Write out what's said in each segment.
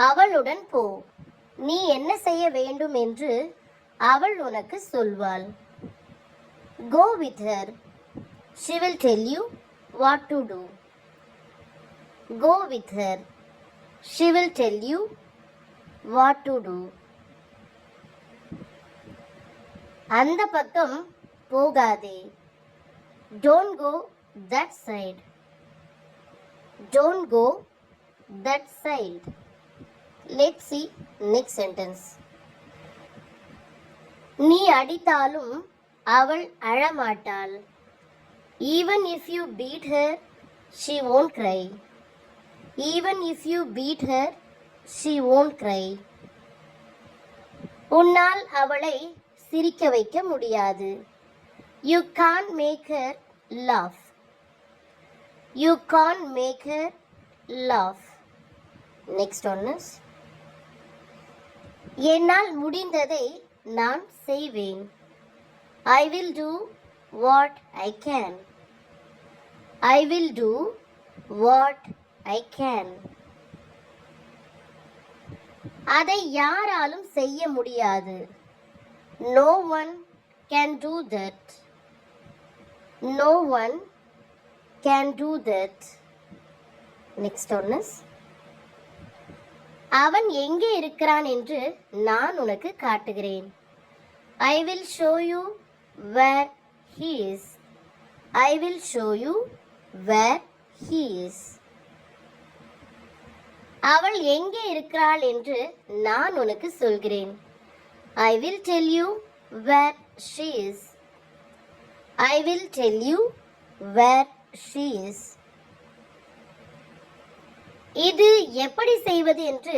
அவளுடன் போ. நீ என்ன செய்ய வேண்டும் என்று அவள் உனக்கு சொல்வாள். Go with her. She will tell you what to do. Go with her. She will tell you what to do. அந்த பக்கம் போகாதே. Don't go that side. Don't go that side. Let's see next sentence. நீ அடித்தாலும் அவள் அழமாட்டாள். Even if you beat her, she won't cry. Even if you beat her, she won't cry. உன்னால் அவளை சிரிக்க வைக்க முடியாது. You can't make her laugh. You can't make her laugh. Next one is, என்னால் முடிந்ததை நான் செய்வேன். I will do what I can. I will do what I can. அதை யாராலும் செய்ய முடியாது. No one can do that. No one can do that. Next one is, அவன் எங்கே இருக்கிறான் என்று நான் உனக்கு காட்டுகிறேன். I will show you where he is. I will show you where he is. அவள் எங்கே இருக்கிறாள் என்று நான் உனக்கு சொல்கிறேன். I will tell you where she is. I will tell you where she is. இது எப்படி செய்வது என்று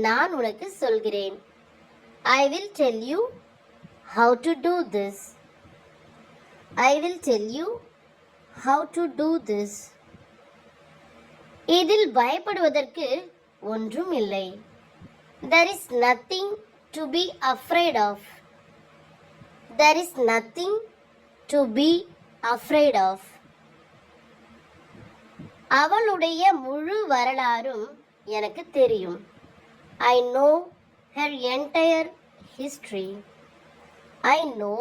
நான் உனக்கு சொல்கிறேன். I will tell you how to do this. I will tell you how to do this. இதில் பயப்படுவதற்கு ஒன்றும் இல்லை. There is nothing to be afraid of. There is nothing to be afraid of. அவளுடைய முழு வரலாறும் எனக்கு தெரியும். I know her entire history. I know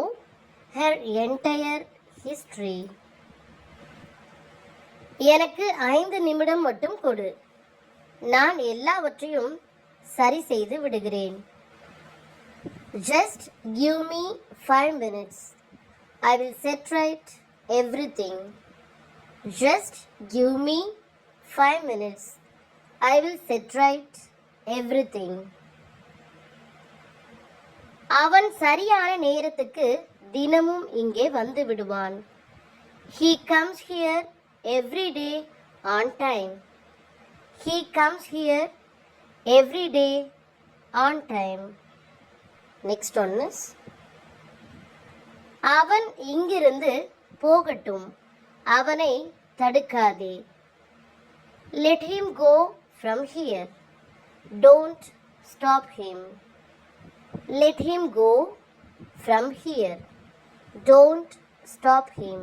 her entire history. எனக்கு 5 நிமிடம் மட்டும் கொடு. நான் எல்லாவற்றையும் சரி செய்து விடுகிறேன். Just give me 5 minutes. I will set right everything. Just give me 5 minutes. I will set right everything. அவன் சரியான நேரத்துக்கு தினமும் இங்கே வந்து விடுவான். He comes here every day on time. He comes here every day on time. Next one is, அவன் இங்கிருந்து போகட்டும். அவனை தடுக்காதே. Let him go from here. Don't stop him. Let him go from here. Don't stop him.